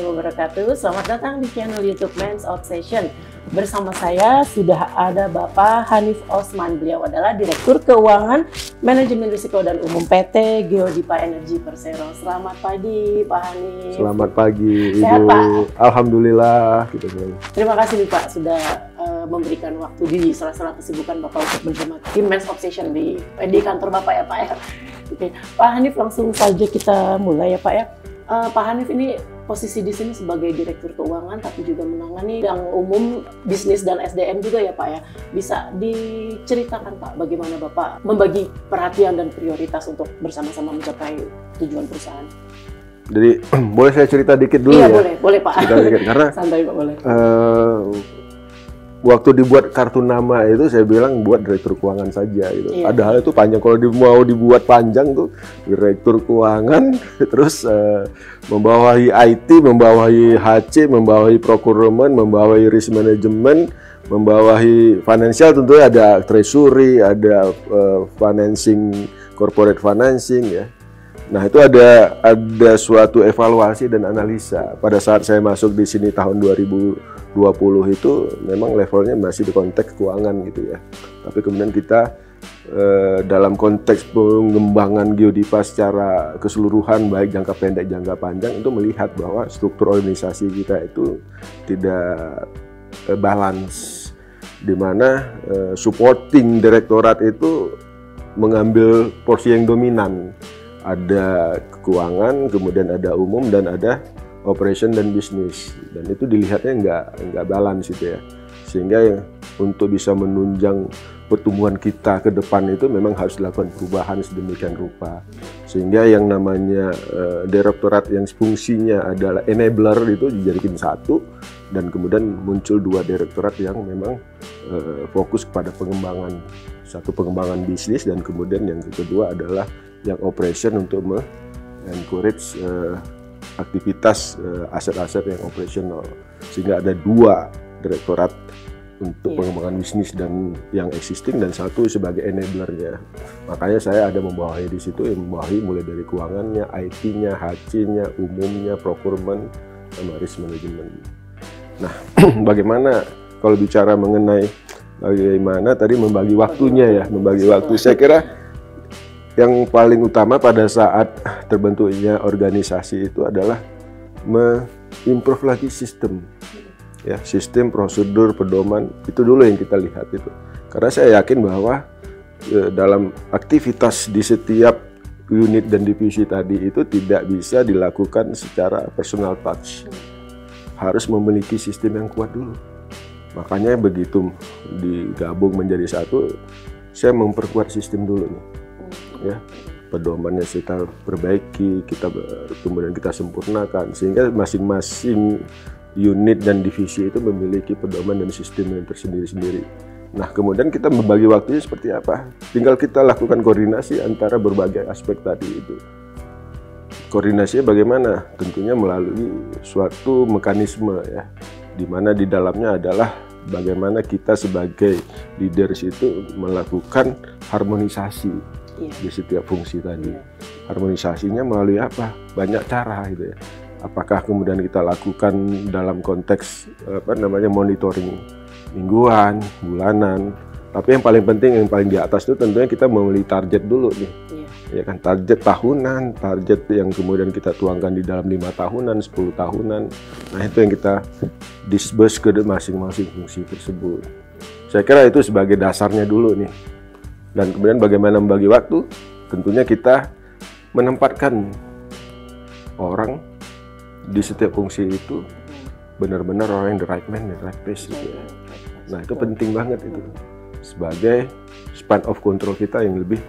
warahmatullahi wabarakatuh. Selamat datang di channel YouTube Men's Obsession. Bersama saya sudah ada Bapak Hanif Osman. Beliau adalah Direktur Keuangan, Manajemen Risiko dan Umum PT Geodipa Energi Persero. Selamat pagi Pak Hanif. Selamat pagi Ibu. Sehat, Pak? Alhamdulillah. Terima kasih nih Pak sudah memberikan waktu di sela-sela kesibukan Bapak untuk bersama tim Men's Obsession di kantor Bapak ya Pak ya. Oke, Pak Hanif, langsung saja kita mulai ya Pak ya. Pak Hanif ini posisi di sini sebagai Direktur Keuangan, tapi juga menangani yang umum, bisnis dan SDM juga ya Pak ya. Bisa diceritakan Pak, bagaimana Bapak membagi perhatian dan prioritas untuk bersama-sama mencapai tujuan perusahaan? Jadi boleh saya cerita dikit dulu iya, ya? Iya boleh Pak. Cerita dikit, karena santai Pak, boleh. Waktu dibuat kartu nama itu saya bilang buat Direktur Keuangan saja gitu. Iya. Padahal itu panjang, kalau mau dibuat panjang tuh Direktur Keuangan, terus membawahi IT, membawahi HC, membawahi procurement, membawahi risk management, membawahi financial, tentunya ada treasury, ada financing, corporate financing ya. Nah itu ada suatu evaluasi dan analisa. Pada saat saya masuk di sini tahun 2020 itu memang levelnya masih di konteks keuangan gitu ya. Tapi kemudian kita dalam konteks pengembangan Geodipa secara keseluruhan, baik jangka pendek, jangka panjang, itu melihat bahwa struktur organisasi kita itu tidak balance, di mana supporting direktorat itu mengambil porsi yang dominan. Ada keuangan, kemudian ada umum, dan ada operation dan bisnis, dan itu dilihatnya nggak balance gitu ya, sehingga untuk bisa menunjang pertumbuhan kita ke depan itu memang harus dilakukan perubahan sedemikian rupa, sehingga yang namanya direktorat yang fungsinya adalah enabler itu dijadikan satu, dan kemudian muncul dua direktorat yang memang fokus kepada pengembangan, satu pengembangan bisnis, dan kemudian yang kedua adalah yang operation untuk encourage aktivitas aset-aset yang operasional, sehingga ada dua direktorat untuk pengembangan bisnis dan yang existing, dan satu sebagai enablernya. Makanya saya ada membawahi di situ, yang membawahi mulai dari keuangannya, IT-nya, HC-nya, umumnya, procurement, sama risk management. Nah, bagaimana kalau bicara mengenai bagaimana tadi membagi waktunya ya, membagi waktu, saya kira yang paling utama pada saat terbentuknya organisasi itu adalah mengimprove lagi sistem, ya, sistem, prosedur, pedoman, itu dulu yang kita lihat itu. Karena saya yakin bahwa dalam aktivitas di setiap unit dan divisi tadi itu tidak bisa dilakukan secara personal touch, harus memiliki sistem yang kuat dulu. Makanya begitu digabung menjadi satu, saya memperkuat sistem dulu nih. Ya, pedomannya kita perbaiki, kemudian kita sempurnakan, sehingga masing-masing unit dan divisi itu memiliki pedoman dan sistem yang tersendiri-sendiri. Nah, kemudian kita membagi waktunya seperti apa? Tinggal kita lakukan koordinasi antara berbagai aspek tadi itu. Koordinasinya bagaimana? Tentunya melalui suatu mekanisme ya, di mana di dalamnya adalah bagaimana kita sebagai leaders itu melakukan harmonisasi di setiap fungsi tadi. Harmonisasinya melalui apa? Banyak cara gitu ya. Apakah kemudian kita lakukan dalam konteks monitoring mingguan, bulanan. Tapi yang paling penting, yang paling di atas itu tentunya kita memilih target dulu nih. Ya kan, target tahunan, target yang kemudian kita tuangkan di dalam 5 tahunan, 10 tahunan. Nah, itu yang kita disburse ke masing-masing fungsi tersebut. Saya kira itu sebagai dasarnya dulu nih. Dan kemudian bagaimana membagi waktu? Tentunya kita menempatkan orang di setiap fungsi itu benar-benar orang yang the right man, the right place gitu ya. Nah, itu penting banget itu. Sebagai span of control kita yang lebih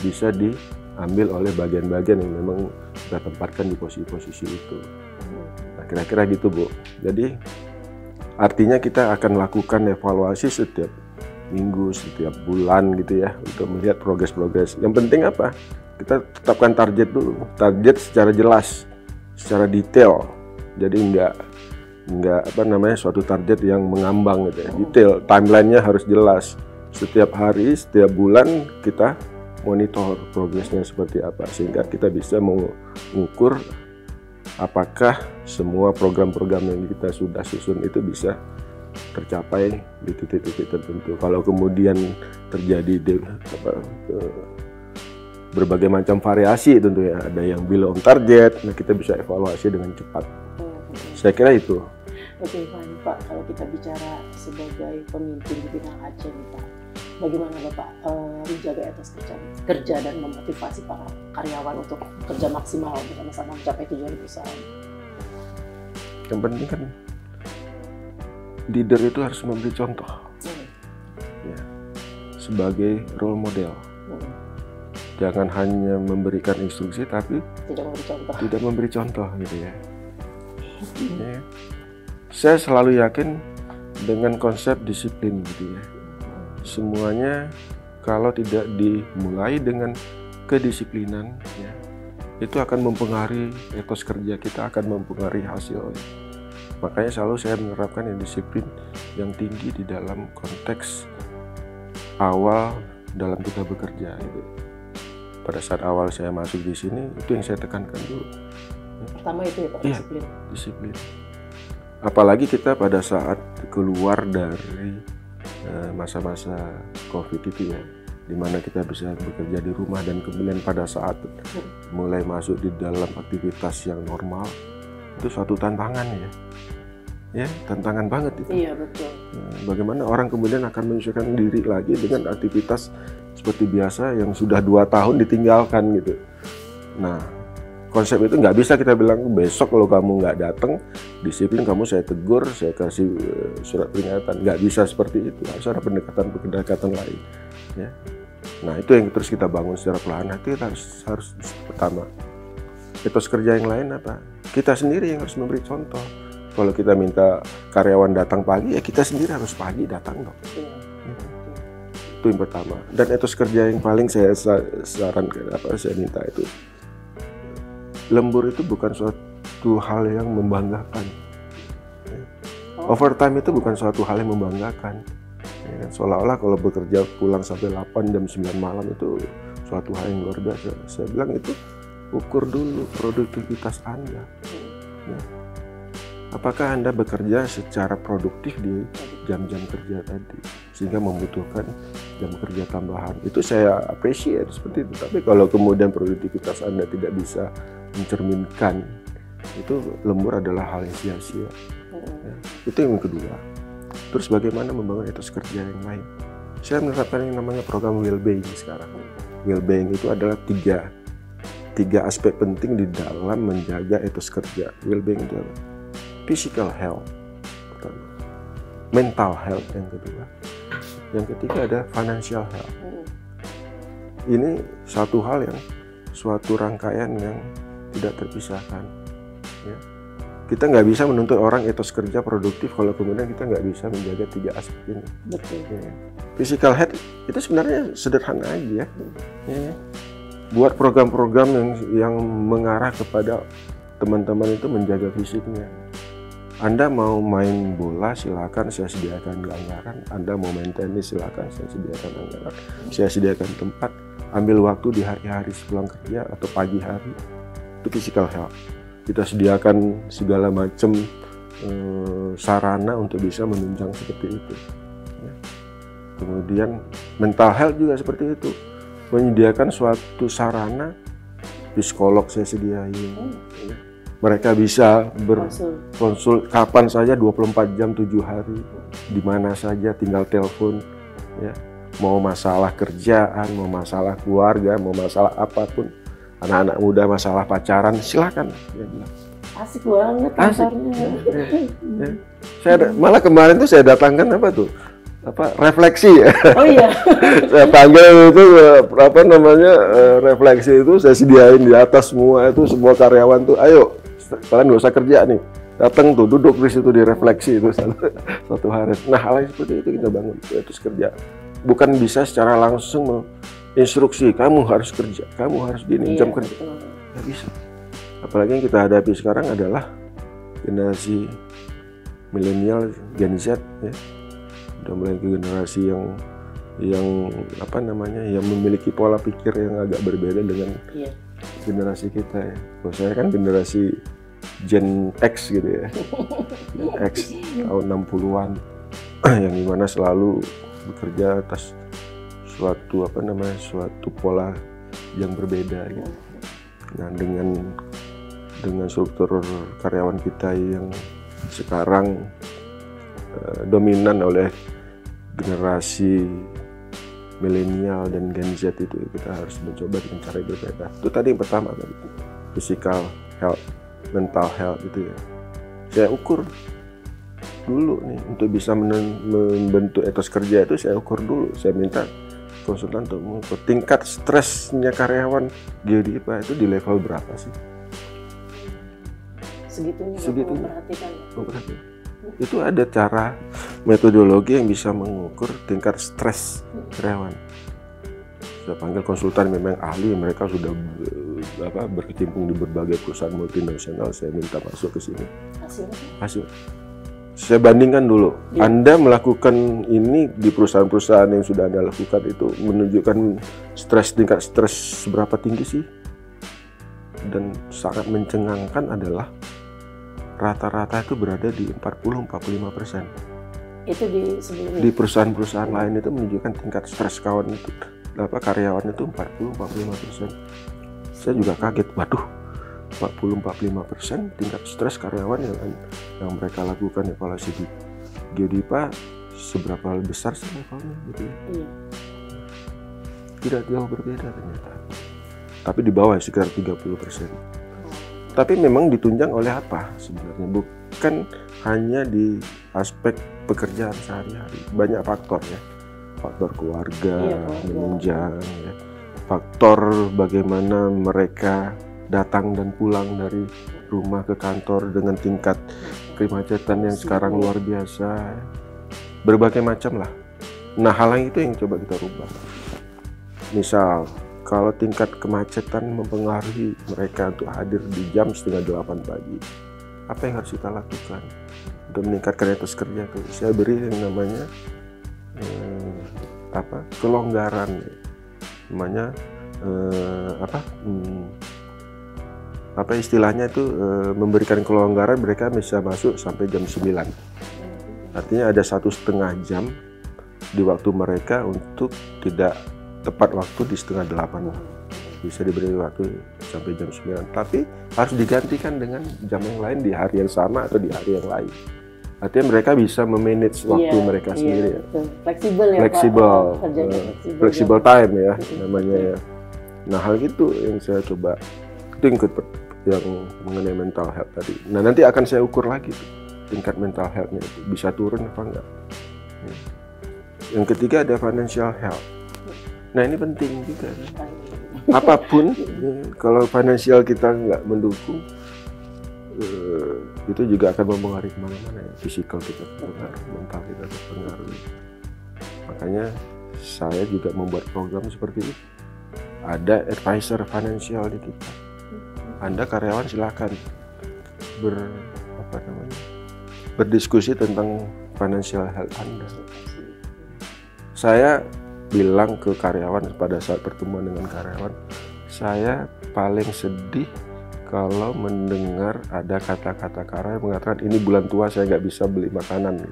bisa diambil oleh bagian-bagian yang memang kita tempatkan di posisi-posisi itu. Nah, kira-kira gitu Bu. Jadi artinya kita akan lakukan evaluasi setiap minggu, setiap bulan gitu ya, untuk melihat progres. Yang penting apa? Kita tetapkan target dulu, target secara jelas, secara detail. Jadi enggak suatu target yang mengambang gitu ya. Detail, timelinenya harus jelas. Setiap hari, setiap bulan kita monitor progresnya seperti apa, sehingga kita bisa mengukur apakah semua program-program yang kita sudah susun itu bisa tercapai di titik-titik tertentu. Kalau kemudian terjadi berbagai macam variasi tentunya, ada yang belum target, nah kita bisa evaluasi dengan cepat. Saya kira itu. Oke, Pak, kalau kita bicara sebagai pemimpin di bidang HC nih Pak, bagaimana Bapak menjaga etos kerja dan memotivasi para karyawan untuk kerja maksimal bersama-sama mencapai tujuan perusahaan? Yang penting kan leader itu harus memberi contoh, ya, sebagai role model. Jangan hanya memberikan instruksi tapi tidak memberi contoh gitu ya. Ya. Saya selalu yakin dengan konsep disiplin gitu ya. Semuanya kalau tidak dimulai dengan kedisiplinan ya, itu akan mempengaruhi etos kerja kita, akan mempengaruhi hasilnya. Makanya selalu saya menerapkan yang disiplin yang tinggi di dalam konteks awal dalam kita bekerja gitu. Pada saat awal saya masuk di sini, itu yang saya tekankan dulu. Pertama itu ya Pak, disiplin. Disiplin. Apalagi kita pada saat keluar dari masa-masa COVID itu ya, dimana kita bisa bekerja di rumah dan kemudian pada saat mulai masuk di dalam aktivitas yang normal, itu suatu tantangan ya, tantangan banget itu. Iya betul. Bagaimana orang kemudian akan menyesuaikan diri lagi dengan aktivitas seperti biasa yang sudah 2 tahun ditinggalkan gitu. Nah, konsep itu nggak bisa kita bilang besok kalau kamu nggak datang disiplin kamu saya tegur, saya kasih surat peringatan. Nggak bisa seperti itu. Harus ada pendekatan lain. Ya. Nah itu yang terus kita bangun secara perlahan. Nanti kita harus pertama etos kerja yang lain apa? Kita sendiri yang harus memberi contoh. Kalau kita minta karyawan datang pagi, ya kita sendiri harus pagi datang dong. Itu yang pertama. Dan etos kerja yang paling saya sarankan saya minta itu. Lembur itu bukan suatu hal yang membanggakan. Overtime itu bukan suatu hal yang membanggakan. Ya, seolah-olah kalau bekerja pulang sampai 8 jam 9 malam itu suatu hal yang luar biasa. Saya bilang itu ukur dulu produktivitas Anda. Ya. Apakah Anda bekerja secara produktif di jam-jam kerja tadi sehingga membutuhkan jam kerja tambahan? Itu saya appreciate seperti itu. Tapi kalau kemudian produktivitas Anda tidak bisa mencerminkan, itu lembur adalah hal yang sia-sia. Ya, itu yang kedua. Terus bagaimana membangun etos kerja yang lain? Saya menerapkan yang namanya program well-being sekarang. Well-being itu adalah tiga aspek penting di dalam menjaga etos kerja. Well-being itu adalah physical health pertama, mental health yang kedua, yang ketiga ada financial health. Ini suatu hal yang suatu rangkaian yang tidak terpisahkan. Ya. Kita nggak bisa menuntut orang etos kerja produktif kalau kemudian kita nggak bisa menjaga 3 aspek ini. Betul. Ya. Physical health itu sebenarnya sederhana aja ya. Ya. Buat program-program yang mengarah kepada teman-teman itu menjaga fisiknya. Anda mau main bola silakan, saya sediakan anggaran. Anda mau main tenis silakan, saya sediakan anggaran. Saya sediakan tempat. Ambil waktu di hari-hari sepulang kerja atau pagi hari. Itu physical health. Kita sediakan segala macam sarana untuk bisa menunjang seperti itu. Ya. Kemudian mental health juga seperti itu. Menyediakan suatu sarana, psikolog saya sediain. Ya. Mereka bisa berkonsul kapan saja 24 jam 7 hari, di mana saja tinggal telepon. Ya. Mau masalah kerjaan, mau masalah keluarga, mau masalah apapun. Anak-anak muda masalah pacaran, silakan. Ya, asik banget kantornya. Ya. Saya malah kemarin tuh saya datangkan refleksi ya. Oh iya. Saya panggil itu refleksi itu saya sediain di atas semua itu semua karyawan tuh, ayo kalian nggak usah kerja nih, datang tuh duduk di situ di refleksi itu satu hari. Nah hal yang seperti itu kita bangun terus kerja. Bukan bisa secara langsung instruksi, kamu harus kerja, kamu harus gini, jam kerja. Nggak bisa. Apalagi yang kita hadapi sekarang adalah generasi milenial, Gen Z, ya. Udah mulai ke generasi yang memiliki pola pikir yang agak berbeda dengan generasi kita. Ya. Kalau saya kan generasi Gen X gitu ya, Gen X tahun 60-an yang dimana selalu bekerja atas suatu suatu pola yang berbeda gitu. Nah dengan struktur karyawan kita yang sekarang dominan oleh generasi milenial dan Gen Z, itu kita harus mencoba dengan cara yang berbeda. Itu tadi yang pertama tadi, physical health, mental health itu ya. Saya ukur dulu nih untuk bisa membentuk etos kerja itu, saya ukur dulu. Saya minta konsultan untuk mengukur tingkat stresnya karyawan Geodi IPA itu di level berapa sih? Segitunya. Memperhatikan. Itu ada cara metodologi yang bisa mengukur tingkat stres karyawan. Saya panggil konsultan memang ahli, mereka sudah berkecimpung di berbagai perusahaan multinasional. Saya minta masuk ke sini. Hasil. Saya bandingkan dulu. Ya. Anda melakukan ini di perusahaan-perusahaan yang sudah Anda lakukan itu menunjukkan tingkat stres seberapa tinggi sih? Dan sangat mencengangkan adalah rata-rata itu berada di 40-45%. Itu di sebelumnya. Di perusahaan-perusahaan lain itu menunjukkan tingkat stres karyawan itu 40-45%. Saya juga kaget, waduh, 40-45% tingkat stres karyawan yang mereka lakukan evaluasi di Geodi IPA seberapa besar sih levelnya gitu ya. Iya. Tidak jauh berbeda ternyata. Tapi di bawah sekitar 30%. Tapi memang ditunjang oleh apa sebenarnya? Bukan hanya di aspek pekerjaan sehari-hari. Banyak faktor ya. Faktor keluarga menunjang ya. Faktor bagaimana mereka datang dan pulang dari rumah ke kantor dengan tingkat kemacetan yang sekarang luar biasa. Berbagai macam lah. Nah, hal itu yang coba kita rubah. Misal, kalau tingkat kemacetan mempengaruhi mereka untuk hadir di jam 7:30 pagi, apa yang harus kita lakukan untuk meningkatkan etos kerja? Saya beri yang namanya kelonggaran, namanya istilahnya itu memberikan kelonggaran, mereka bisa masuk sampai jam 9. Artinya ada 1,5 jam di waktu mereka untuk tidak tepat waktu di 7:30. Bisa diberi waktu sampai jam 9. Tapi harus digantikan dengan jam yang lain di hari yang sama atau di hari yang lain. Artinya mereka bisa memanage waktu mereka sendiri. Ya. Fleksibel ya Pak. Flexible time ya namanya ya. Nah, hal itu yang saya coba tingkat yang mengenai mental health tadi. Nah, nanti akan saya ukur lagi tingkat mental health-nya itu bisa turun apa enggak. Yang ketiga ada financial health. Nah, ini penting juga. Apapun, kalau finansial kita nggak mendukung, itu juga akan mempengaruhi kemana-mana ya. Fisikal kita terpengaruh, mental kita terpengaruh. Makanya saya juga membuat program seperti ini. Ada advisor finansial di kita. Anda karyawan silakan berdiskusi tentang financial health Anda. Saya bilang ke karyawan pada saat pertemuan dengan karyawan, saya paling sedih kalau mendengar ada kata-kata karyawan mengatakan ini bulan tua saya nggak bisa beli makanan.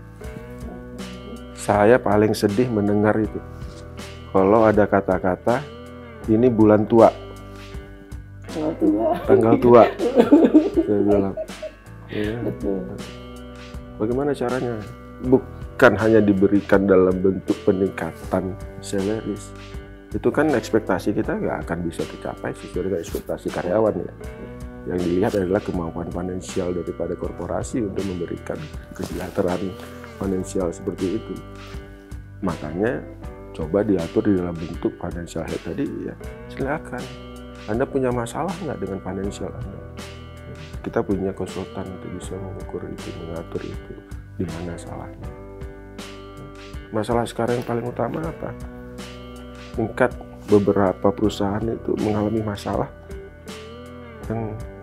Saya paling sedih mendengar itu. Kalau ada kata-kata ini bulan tua. Tanggal tua. Saya bilang. Ya. Bagaimana caranya? Bukan hanya diberikan dalam bentuk peningkatan salaries. Itu kan ekspektasi kita nggak akan bisa tercapai sesuai dengan ekspektasi karyawan ya. Yang dilihat adalah kemampuan finansial daripada korporasi untuk memberikan kesejahteraan finansial seperti itu. Makanya coba diatur di dalam bentuk financial health tadi ya. Silakan. Anda punya masalah nggak dengan finansial Anda? Kita punya konsultan untuk bisa mengukur itu, mengatur itu, di mana salahnya. Masalah sekarang yang paling utama apa? Tingkat beberapa perusahaan itu mengalami masalah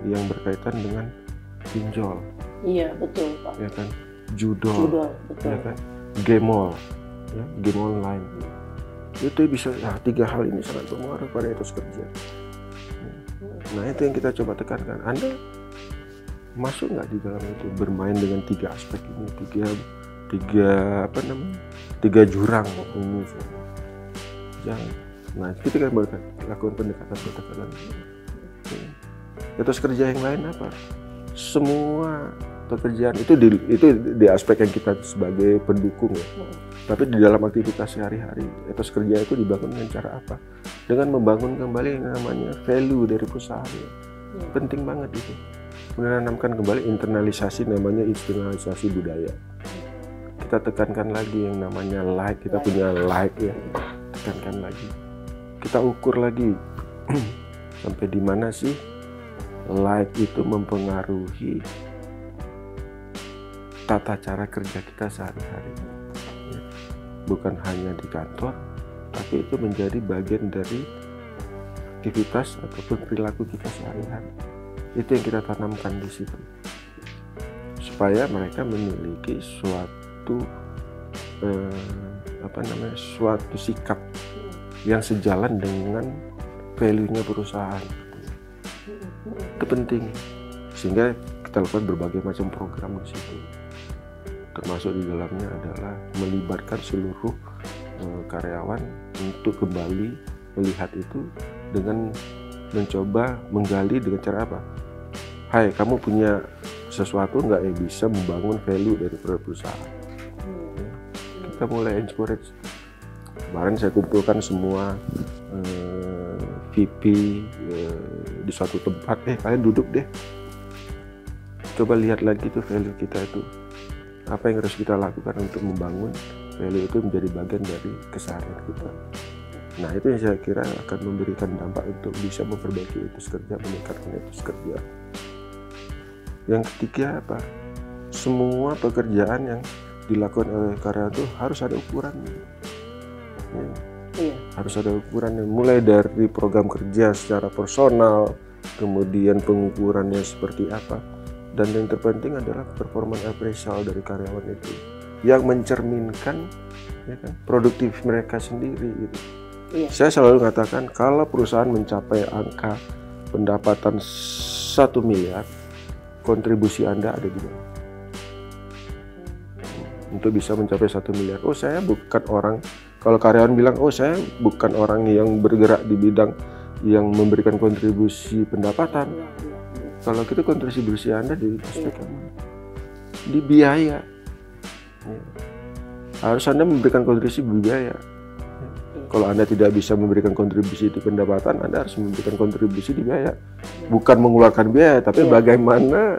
yang berkaitan dengan pinjol. Iya, betul Pak. Ya kan? Judol, betul. Ya kan? Game online. Itu bisa, 3 hal ini sangat berpengaruh pada etos kerja. Nah, itu yang kita coba tekankan. Anda masuk nggak di dalam itu, bermain dengan 3 aspek ini, tiga jurang ini. Jangan. Nah, kita kan lakukan pendekatan. Etos kerja yang lain apa? Semua pekerjaan itu di aspek yang kita sebagai pendukung ya. Tapi di dalam aktivitas sehari-hari, etos kerja itu dibangun dengan cara apa? Dengan membangun kembali yang namanya value dari perusahaan. Ya. Penting banget itu. Menanamkan kembali internalisasi, namanya internalisasi budaya. Kita tekankan lagi yang namanya like, kita punya like ya. Tekankan lagi. Kita ukur lagi sampai di mana sih like itu mempengaruhi tata cara kerja kita sehari-hari. Bukan hanya di kantor, tapi itu menjadi bagian dari aktivitas ataupun perilaku kita sehari-hari. Itu yang kita tanamkan di situ, supaya mereka memiliki suatu suatu sikap yang sejalan dengan value-nya perusahaan. Itu penting, sehingga kita lakukan berbagai macam program di situ. Termasuk di dalamnya adalah melibatkan seluruh karyawan untuk kembali melihat itu dengan mencoba menggali dengan cara apa? Hai, kamu punya sesuatu nggak yang bisa membangun value dari perusahaan? Kita mulai encourage. Kemarin saya kumpulkan semua VP di suatu tempat. Kalian duduk deh. Coba lihat lagi tuh value kita itu. Apa yang harus kita lakukan untuk membangun value itu menjadi bagian dari keseharian kita. Nah, itu yang saya kira akan memberikan dampak untuk bisa memperbaiki etos kerja, meningkatkan etos kerja. Yang ketiga apa? Semua pekerjaan yang dilakukan oleh karyawan itu harus ada ukurannya. Harus ada ukurannya, mulai dari program kerja secara personal, kemudian pengukurannya seperti apa. Dan yang terpenting adalah performance appraisal dari karyawan itu yang mencerminkan ya kan, produktif mereka sendiri gitu. Saya selalu mengatakan kalau perusahaan mencapai angka pendapatan 1 miliar, kontribusi Anda ada di mana? Untuk bisa mencapai 1 miliar. Oh, saya bukan orang, kalau karyawan bilang, oh saya bukan orang yang bergerak di bidang yang memberikan kontribusi pendapatan. Kalau kita kontribusi Anda di aspek di biaya, harus Anda memberikan kontribusi biaya. Kalau Anda tidak bisa memberikan kontribusi di pendapatan, Anda harus memberikan kontribusi di biaya. Bukan mengeluarkan biaya, tapi bagaimana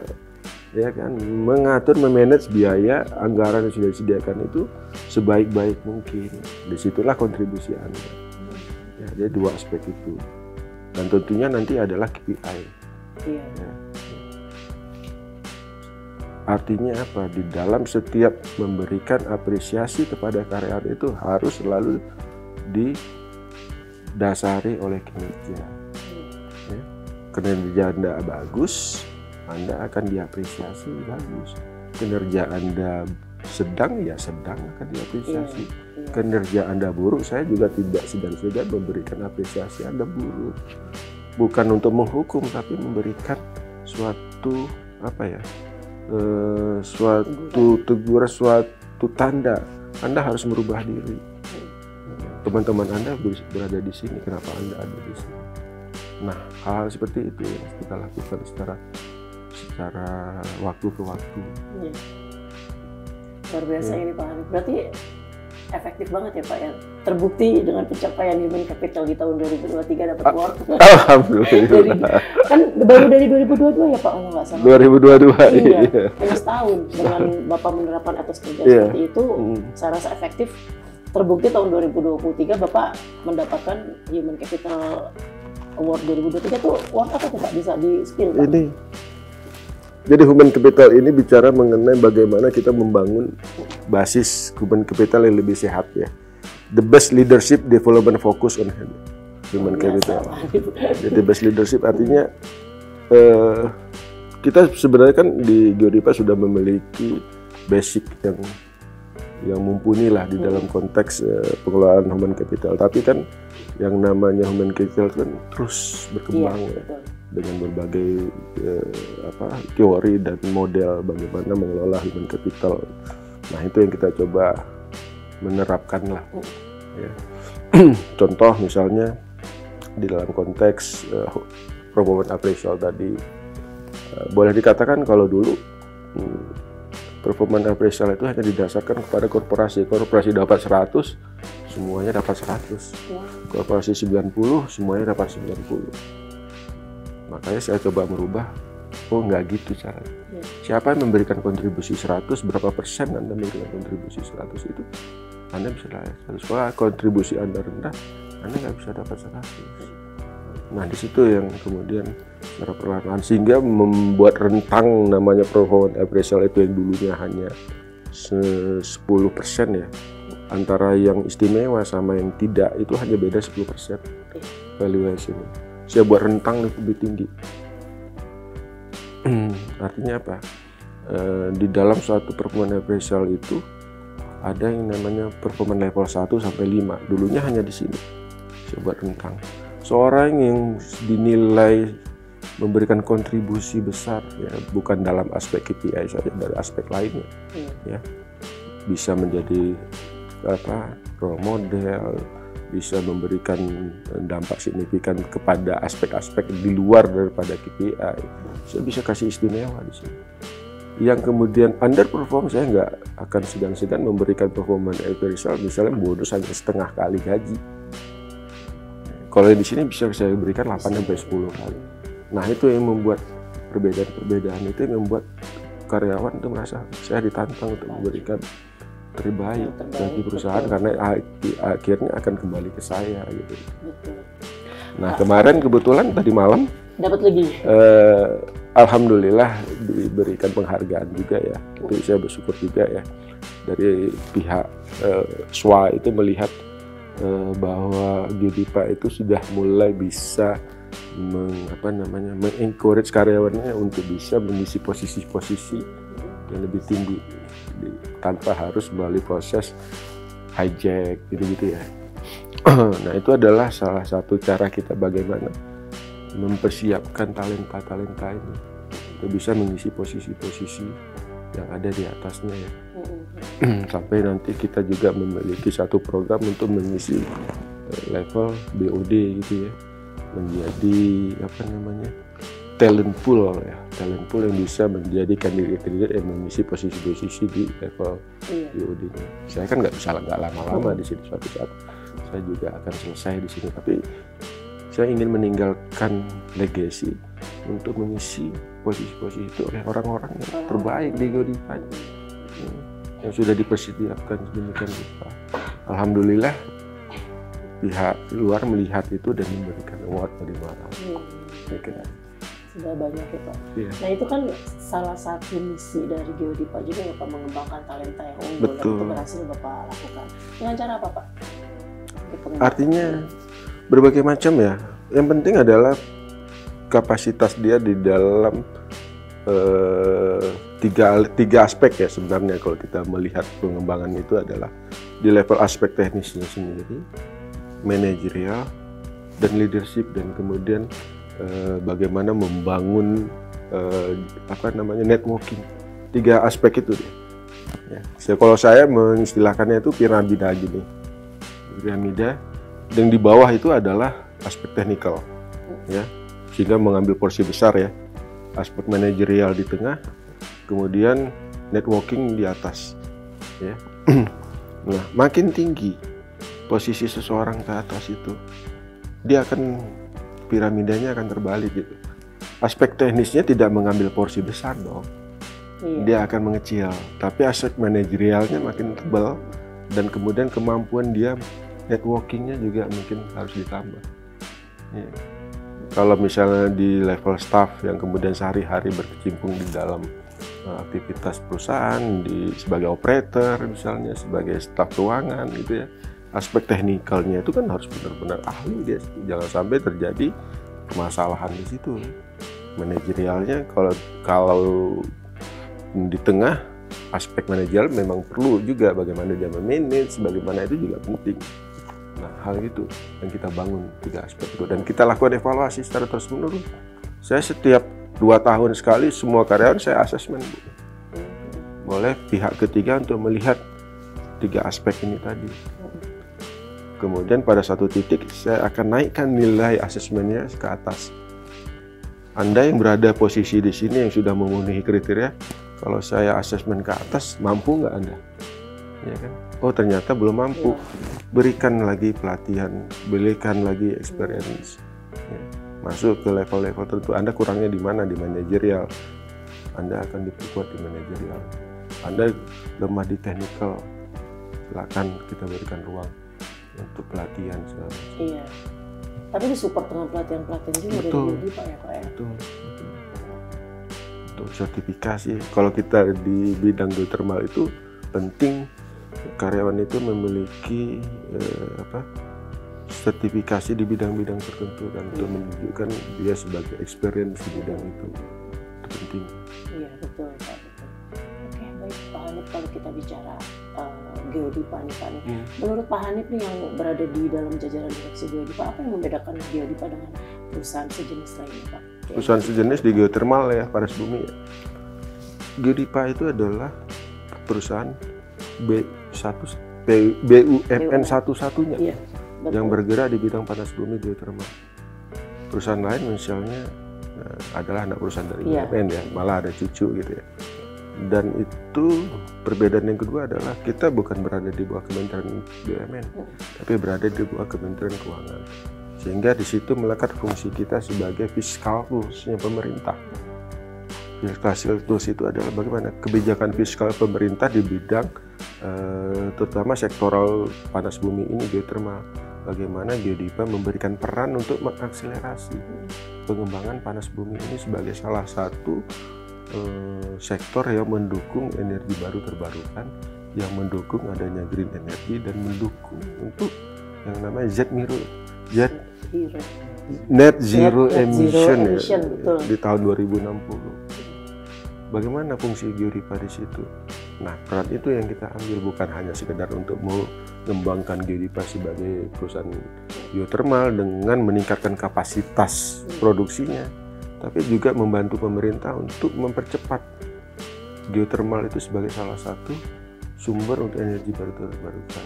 ya kan mengatur, memanage biaya anggaran yang sudah disediakan itu sebaik-baik mungkin. Disitulah kontribusi Anda. Ya, jadi 2 aspek itu. Dan tentunya nanti adalah KPI. Ya. Artinya apa? Di dalam setiap memberikan apresiasi kepada karyawan itu harus selalu didasari oleh kinerja. Ya. Kinerja Anda bagus, Anda akan diapresiasi bagus. Kinerja Anda sedang, ya sedang akan diapresiasi. Kinerja Anda buruk, saya juga tidak sedang-sedang memberikan apresiasi Anda buruk. Bukan untuk menghukum, tapi memberikan suatu suatu teguran, suatu tanda Anda harus merubah diri. Teman-teman Anda berada di sini, kenapa Anda ada di sini? Nah, hal seperti itu yang kita lakukan secara waktu ke waktu. Luar biasa ini Pak Hanif. Berarti efektif banget ya Pak ya. Terbukti dengan pencapaian Human Capital di tahun 2023 dapat award. Alhamdulillah. Kan baru dari 2022 ya Pak, kalau nggak salah. 2022. Iya. Hanya setahun dengan Bapak menerapkan etos kerja seperti itu, saya rasa efektif. Terbukti tahun 2023 Bapak mendapatkan Human Capital Award 2023 itu award apa tuh Pak? Bisa di-spill Pak? Ini. Jadi Human Capital ini bicara mengenai bagaimana kita membangun basis Human Capital yang lebih sehat ya. The best leadership development focus on Human Capital. Jadi best leadership artinya kita sebenarnya kan di Geodipa sudah memiliki basic yang mumpuni lah di dalam konteks pengelolaan Human Capital. Tapi kan yang namanya Human Capital kan terus berkembang ya. dengan berbagai teori dan model bagaimana mengelola human capital. Nah itu yang kita coba menerapkan lah. Ya. Contoh misalnya di dalam konteks performance appraisal tadi, boleh dikatakan kalau dulu performance appraisal itu hanya didasarkan kepada korporasi dapat 100, semuanya dapat 100. Korporasi 90, semuanya dapat 90. Makanya saya coba merubah, nggak gitu caranya. Siapa yang memberikan kontribusi 100, berapa persen Anda memberikan kontribusi 100 itu, Anda bisa dapat 100. Kalau kontribusi Anda rendah, Anda nggak bisa dapat 100. Nah, di situ yang kemudian secara perlahan sehingga membuat rentang namanya performance appraisal itu yang dulunya hanya 10% ya, antara yang istimewa sama yang tidak itu hanya beda 10% valuation. Saya buat rentang lebih tinggi. Artinya apa? Di dalam suatu performance appraisal itu ada yang namanya performance level 1 sampai 5. Dulunya hanya di sini. Saya buat rentang. Seorang yang dinilai memberikan kontribusi besar ya, bukan dalam aspek KPI saja, dari aspek lainnya. Ya. Bisa menjadi role model, bisa memberikan dampak signifikan kepada aspek-aspek di luar daripada KPI. Saya bisa kasih istimewa di sini. Yang kemudian underperform, saya nggak akan segan-segan memberikan performance appraisal, misalnya bonus hanya setengah kali gaji. Kalau di sini bisa saya berikan 8-10 kali. Nah itu yang membuat perbedaan-perbedaan itu yang membuat karyawan itu merasa saya ditantang untuk memberikan terbaik bagi perusahaan karena akhirnya akan kembali ke saya gitu. Betul. Nah kemarin kebetulan tadi malam dapat lebih. Alhamdulillah diberikan penghargaan juga ya. Itu saya bersyukur juga ya dari pihak SWA itu melihat bahwa Geodipa itu sudah mulai bisa mengencourage karyawannya untuk bisa mengisi posisi-posisi yang lebih tinggi tanpa harus melalui proses hijack gitu-gitu ya. Nah itu adalah salah satu cara kita bagaimana mempersiapkan talenta-talenta ini untuk bisa mengisi posisi-posisi yang ada di atasnya ya. Sampai nanti kita juga memiliki satu program untuk mengisi level BOD gitu ya, menjadi talent pool ya, talent pool yang bisa menjadi kandidat-kandidat yang mengisi posisi-posisi di level BOD-nya. Saya kan nggak lama-lama di sini, suatu saat saya juga akan selesai di sini, tapi saya ingin meninggalkan legacy untuk mengisi posisi-posisi itu oleh orang-orang yang terbaik di Geodipa yang sudah dipersiapkan sedemikian rupa. Alhamdulillah pihak luar melihat itu dan memberikan award dari mana. Sudah banyak ya Pak. Yeah. Nah itu kan salah satu misi dari Geodipa juga ya Pak, mengembangkan talenta yang unggul. Dan itu berhasil Bapak lakukan. Dengan cara apa Pak? Artinya berbagai macam ya. Yang penting adalah kapasitas dia di dalam tiga aspek ya sebenarnya kalau kita melihat pengembangan itu adalah di level aspek teknisnya sendiri, manajerial, dan leadership, dan kemudian bagaimana membangun networking. Tiga aspek itu deh. Ya. Kalau saya mengistilahkannya itu piramida gini. Piramida, dan di bawah itu adalah aspek teknikal, ya, sehingga mengambil porsi besar ya. Aspek manajerial di tengah, kemudian networking di atas, ya. Nah, makin tinggi posisi seseorang ke atas itu, dia akan piramidanya akan terbalik gitu. Aspek teknisnya tidak mengambil porsi besar dong, dia akan mengecil. Tapi aspek manajerialnya makin tebal, dan kemudian kemampuan dia networkingnya juga mungkin harus ditambah. Ya. Kalau misalnya di level staff yang kemudian sehari-hari berkecimpung di dalam aktivitas perusahaan, sebagai operator misalnya, sebagai staf ruangan gitu ya, aspek teknikalnya itu kan harus benar-benar ahli dia, jangan sampai terjadi permasalahan di situ. Manajerialnya kalau di tengah, aspek manajerial memang perlu juga, bagaimana dia memanage, bagaimana itu juga penting. Nah, hal itu yang kita bangun tiga aspek itu, dan kita lakukan evaluasi secara terus-menerus Saya setiap 2 tahun sekali semua karyawan saya asesmen, Bu. Boleh pihak ketiga untuk melihat 3 aspek ini tadi. Kemudian pada satu titik saya akan naikkan nilai asesmennya ke atas. Anda yang berada posisi di sini yang sudah memenuhi kriteria, kalau saya asesmen ke atas, mampu nggak Anda? Ya kan? Oh ternyata belum mampu. Berikan lagi pelatihan, berikan lagi experience. Ya. Masuk ke level-level tertentu. Anda kurangnya di mana? Di manajerial. Anda akan diperkuat di manajerial. Anda lemah di technical, silakan kita berikan ruang untuk pelatihan. Iya. Tapi disupport dengan pelatihan-pelatihan juga dari Geodipa Pak ya Pak ya? Betul. Untuk sertifikasi, kalau kita di bidang geothermal itu penting karyawan itu memiliki sertifikasi di bidang-bidang tertentu dan untuk menunjukkan dia sebagai experience di bidang itu penting. Iya betul Pak. Oke baik Pak Hanif, kalau kita bicara Geodipa nih Pak, menurut Pak Hanif nih yang berada di dalam jajaran direksi Geodipa, apa yang membedakan Geodipa dengan perusahaan sejenis lainnya Pak? Perusahaan sejenis di geothermal ya, panas bumi ya. Geodipa itu adalah perusahaan BUMN satu-satunya yang bergerak di bidang panas bumi geothermal. Perusahaan lain misalnya adalah anak perusahaan dari BUMN ya, malah ada cucu gitu ya. Dan itu perbedaan yang kedua adalah kita bukan berada di bawah Kementerian BUMN, tapi berada di bawah Kementerian Keuangan. Sehingga di situ melekat fungsi kita sebagai fiskal toolsnya pemerintah. Fiskal tools itu adalah bagaimana kebijakan fiskal pemerintah di bidang terutama sektoral panas bumi ini geothermal. Bagaimana Geodipa memberikan peran untuk mengakselerasi pengembangan panas bumi ini sebagai salah satu sektor yang mendukung energi baru terbarukan, yang mendukung adanya green energy dan mendukung untuk yang namanya net zero emission ya, di tahun 2060. Bagaimana fungsi Geodipa di situ? Nah, peran itu yang kita ambil, bukan hanya sekedar untuk mengembangkan Geodipa sebagai perusahaan geothermal dengan meningkatkan kapasitas produksinya, tapi juga membantu pemerintah untuk mempercepat geothermal itu sebagai salah satu sumber untuk energi baru terbarukan.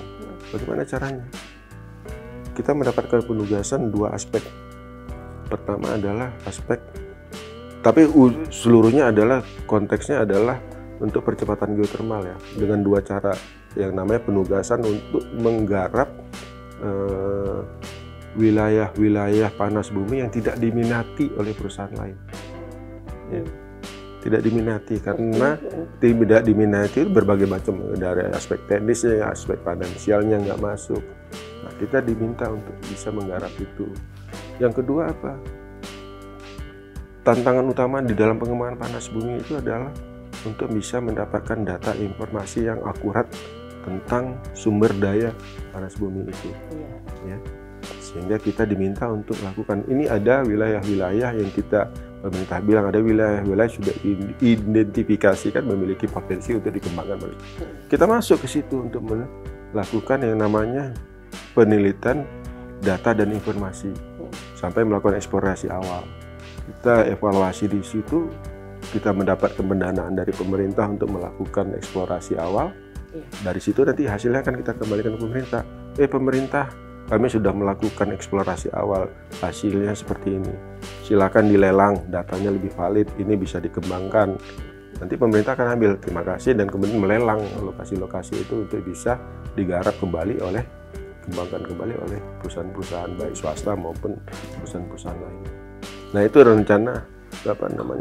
Bagaimana caranya? Kita mendapatkan penugasan 2 aspek. Pertama adalah aspek, tapi seluruhnya adalah konteksnya adalah untuk percepatan geothermal ya, dengan 2 cara, yang namanya penugasan untuk menggarap wilayah-wilayah panas bumi yang tidak diminati oleh perusahaan lain. Ya. Tidak diminati karena tidak diminati itu berbagai macam, dari aspek teknisnya, aspek finansialnya nggak masuk. Nah, kita diminta untuk bisa menggarap itu. Yang kedua apa? Tantangan utama di dalam pengembangan panas bumi itu adalah untuk bisa mendapatkan data informasi yang akurat tentang sumber daya panas bumi itu. Ya. Sehingga kita diminta untuk melakukan ini. Ada wilayah-wilayah yang kita pemerintah bilang ada wilayah-wilayah sudah identifikasikan memiliki potensi untuk dikembangkan. Kita masuk ke situ untuk melakukan yang namanya penelitian data dan informasi sampai melakukan eksplorasi awal. Kita evaluasi di situ, kita mendapatkan pendanaan dari pemerintah untuk melakukan eksplorasi awal. Dari situ nanti hasilnya akan kita kembalikan ke pemerintah. Pemerintah, kami sudah melakukan eksplorasi awal, hasilnya seperti ini. Silakan dilelang, datanya lebih valid, ini bisa dikembangkan. Nanti pemerintah akan ambil, terima kasih, dan kemudian melelang lokasi-lokasi itu untuk bisa digarap kembali oleh, kembangkan kembali oleh perusahaan-perusahaan baik swasta maupun perusahaan-perusahaan lain. Nah itu rencana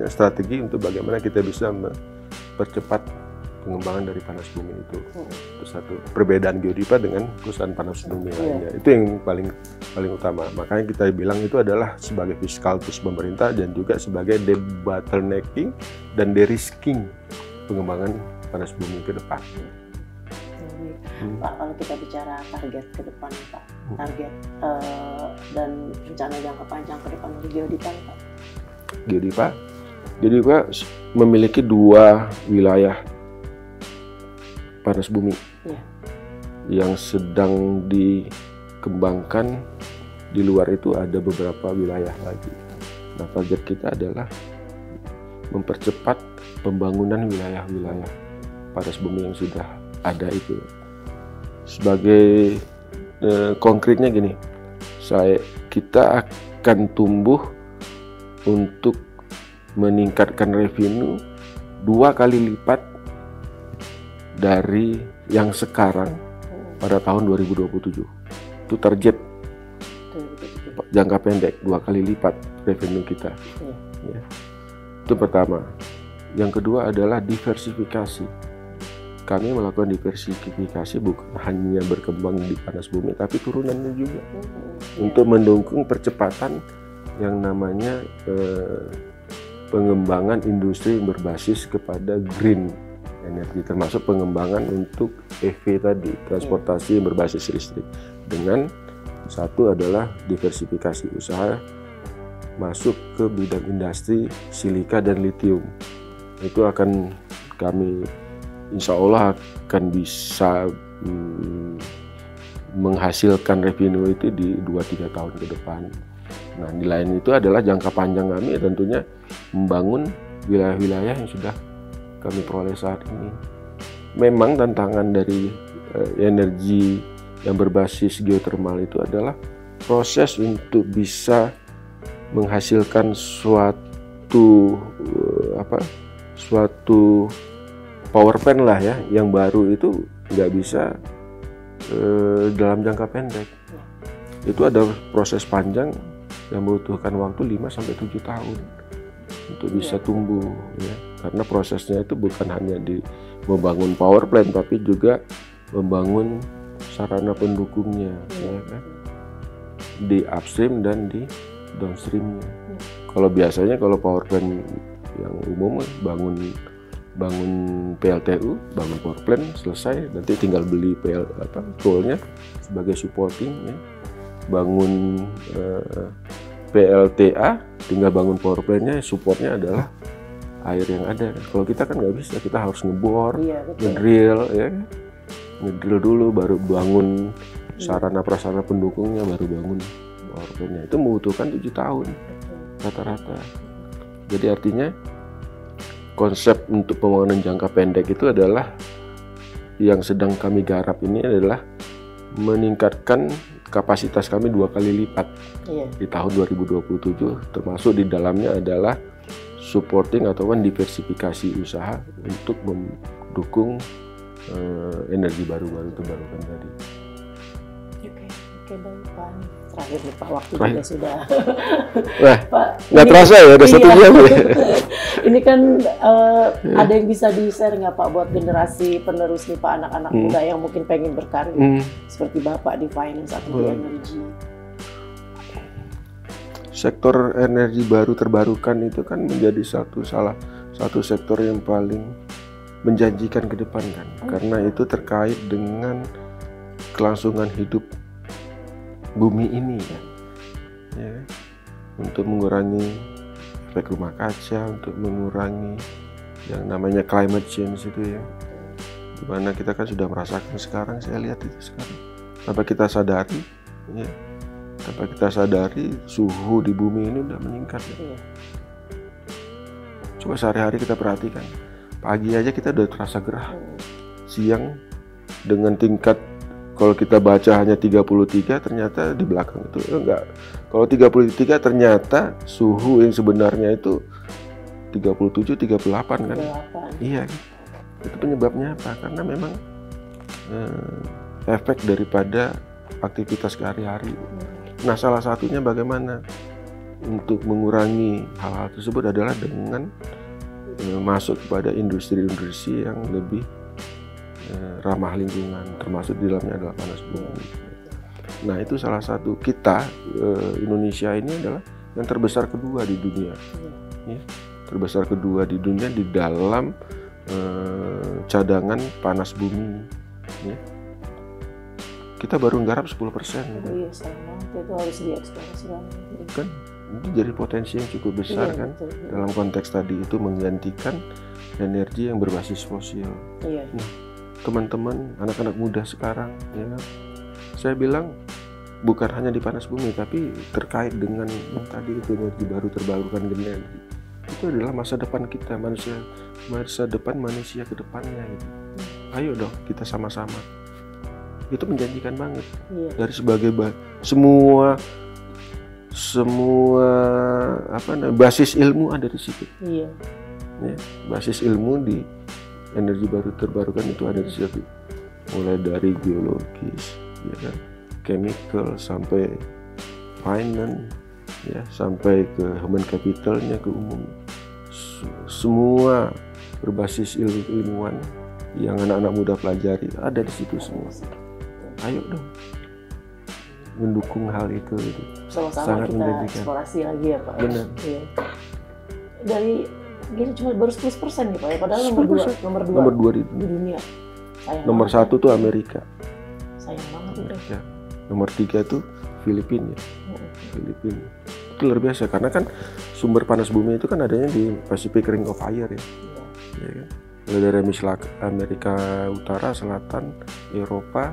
strategi untuk bagaimana kita bisa mempercepat pengembangan dari panas bumi itu. Itu satu perbedaan Geodipa dengan perusahaan panas bumi lainnya. Itu yang paling utama. Makanya kita bilang itu adalah sebagai fiskal tools pemerintah dan juga sebagai debottlenecking dan de-risking pengembangan panas bumi ke depan. Pak, kalau kita bicara target ke depan Pak, target dan rencana jangka panjang ke depan untuk Geodipa Pak? Geodipa memiliki 2 wilayah panas bumi yang sedang dikembangkan. Di luar itu ada beberapa wilayah lagi. Nah, target kita adalah mempercepat pembangunan wilayah-wilayah panas bumi yang sudah ada itu. Sebagai konkretnya gini, kita akan tumbuh untuk meningkatkan revenue 2 kali lipat dari yang sekarang pada tahun 2027. Itu target jangka pendek, 2 kali lipat revenue kita. Ya. Itu pertama. Yang kedua adalah diversifikasi. Kami melakukan diversifikasi bukan hanya berkembang di panas bumi, tapi turunannya juga untuk mendukung percepatan yang namanya pengembangan industri yang berbasis kepada green energy, termasuk pengembangan untuk EV tadi, transportasi yang berbasis listrik. Dengan satu adalah diversifikasi usaha masuk ke bidang industri silika dan litium. Itu akan kami insya Allah akan bisa menghasilkan revenue itu di 2-3 tahun ke depan. Nah, di lain itu adalah jangka panjang kami tentunya membangun wilayah-wilayah yang sudah kami peroleh saat ini. Memang tantangan dari energi yang berbasis geothermal itu adalah proses untuk bisa menghasilkan suatu power plant lah ya yang baru itu nggak bisa dalam jangka pendek. Itu ada proses panjang yang membutuhkan waktu 5-7 tahun untuk bisa tumbuh ya. Karena prosesnya itu bukan hanya di membangun power plant tapi juga membangun sarana pendukungnya ya kan? Di upstream dan di downstreamnya. Kalau biasanya kalau power plant yang umum bangun PLTU, bangun power plant selesai, nanti tinggal beli toolnya sebagai supporting ya. Bangun PLTA, tinggal bangun power plantnya, supportnya adalah air yang ada. Kalau kita kan nggak bisa, kita harus ngebor, ngedrill ya, ngedrill dulu baru bangun sarana prasarana pendukungnya, baru bangun power plantnya. Itu membutuhkan 7 tahun rata-rata. Jadi artinya konsep untuk pembangunan jangka pendek itu adalah yang sedang kami garap ini adalah meningkatkan kapasitas kami 2 kali lipat di tahun 2027, termasuk di dalamnya adalah supporting atau diversifikasi usaha untuk mendukung energi baru-baru terbarukan tadi. Oke, baik Pak. Terakhir nih Pak, waktu juga sudah. Wah, nggak terasa ya, udah 1 jam ya. Ini kan ada yang bisa di-share nggak Pak buat generasi penerus nih Pak, anak-anak muda yang mungkin pengen berkarir seperti Bapak di finance atau di energi? Sektor energi baru terbarukan itu kan menjadi salah satu sektor yang paling menjanjikan ke depan kan, karena itu terkait dengan kelangsungan hidup bumi ini ya, untuk mengurangi efek rumah kaca, untuk mengurangi yang namanya climate change itu ya, dimana kita kan sudah merasakan sekarang, saya lihat itu sekarang tanpa kita sadari ya, tanpa kita sadari suhu di bumi ini udah meningkat ya. Coba sehari-hari kita perhatikan, pagi aja kita udah terasa gerah, siang dengan tingkat kalau kita baca hanya 33, ternyata di belakang itu enggak. Kalau 33 ternyata suhu yang sebenarnya itu 37, 38 kan? 38. Iya. Itu penyebabnya apa? Karena memang efek daripada aktivitas sehari-hari. Nah, salah satunya bagaimana untuk mengurangi hal-hal tersebut adalah dengan masuk kepada industri-industri yang lebih ramah lingkungan, termasuk di dalamnya adalah panas bumi. Nah, itu salah satu kita Indonesia ini adalah yang terbesar kedua di dunia, ya, terbesar kedua di dunia di dalam cadangan panas bumi. Ya. Kita baru nggarap 10%. Gitu. Iya, sama. Itu harus dieksplorasi kan. Itu jadi potensi yang cukup besar kan, betul. Dalam konteks tadi itu menggantikan energi yang berbasis fosil. Iya. Nah, teman-teman, anak-anak muda sekarang, ya, saya bilang bukan hanya di panas bumi, tapi terkait dengan yang tadi itu energi baru terbarukan green energy. Itu adalah masa depan kita, masa depan manusia ke depannya gitu. Ayo dong kita sama-sama. Itu menjanjikan banget. Dari sebagai semua basis ilmu ada di situ. Ya, basis ilmu di energi baru terbarukan itu ada di situ. Mulai dari geologis, ya kan, chemical sampai finance, ya, sampai ke human capitalnya, ke umum. Semua berbasis ilmuwan yang anak-anak muda pelajari ada di situ semua. Ayo dong mendukung hal itu. Sama-sama sangat kita menjanjikan. eksplorasi lagi ya Pak. Benar. Iya. Dari gini cuma baru 10% nih Pak ya, padahal 10%. nomor 2 Nomor 2 di dunia. Sayang Nomor banget 1 tuh Amerika. Sayang banget udah. Ya. Nomor 3 tuh Filipina. Filipina. Itu luar biasa karena kan sumber panas bumi itu kan adanya di Pacific Ring of Fire ya. Ya kan? Dari Amerika Utara, Selatan, Eropa,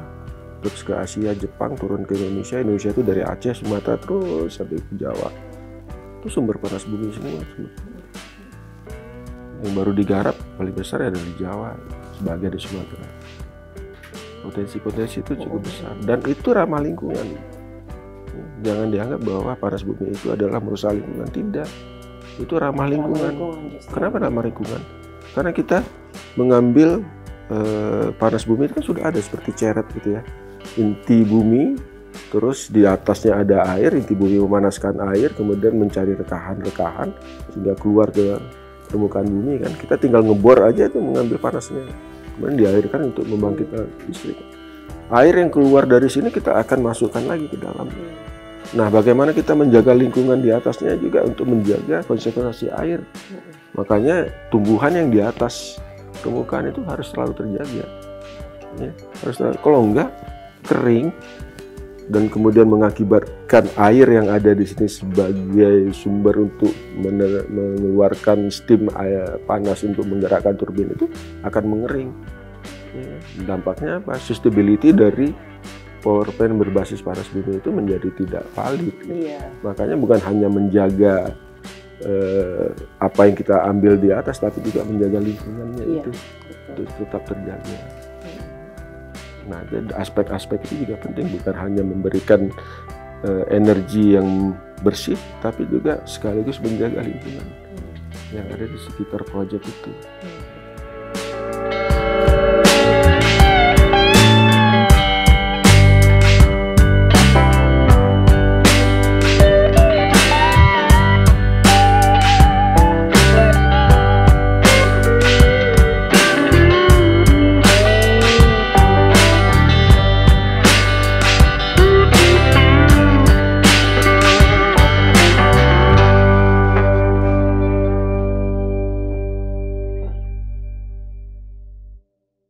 terus ke Asia, Jepang, turun ke Indonesia. Indonesia itu dari Aceh, Sumatera, terus sampai ke Jawa. Itu sumber panas bumi semua. Yang baru digarap paling besar ada di Jawa, sebagian di Sumatera. Potensi-potensi itu cukup besar dan itu ramah lingkungan. Jangan dianggap bahwa panas bumi itu adalah merusak lingkungan, tidak. Itu ramah lingkungan. Kenapa ramah lingkungan? Karena kita mengambil panas bumi itu kan sudah ada seperti ceret gitu ya. Inti bumi, terus di atasnya ada air, inti bumi memanaskan air, kemudian mencari rekahan-rekahan sehingga keluar ke permukaan bumi kan. Kita tinggal ngebor aja itu mengambil panasnya. Kemudian diairkan untuk membangkitkan listrik. Air yang keluar dari sini kita akan masukkan lagi ke dalam. Nah, bagaimana kita menjaga lingkungan di atasnya juga untuk menjaga konservasi air. Makanya tumbuhan yang di atas permukaan itu harus selalu terjaga. Ya, harus selalu. Kalau enggak kering dan kemudian mengakibatkan air yang ada di sini sebagai sumber untuk mengeluarkan steam air panas untuk menggerakkan turbin itu akan mengering. Ya, dampaknya apa? Sustainability dari power plant berbasis panas bumi itu menjadi tidak valid. Iya. Makanya bukan hanya menjaga apa yang kita ambil di atas, tapi juga menjaga lingkungannya itu tetap terjaga. Nah, aspek-aspek itu juga penting, bukan hanya memberikan energi yang bersih, tapi juga sekaligus menjaga lingkungan yang ada di sekitar proyek itu.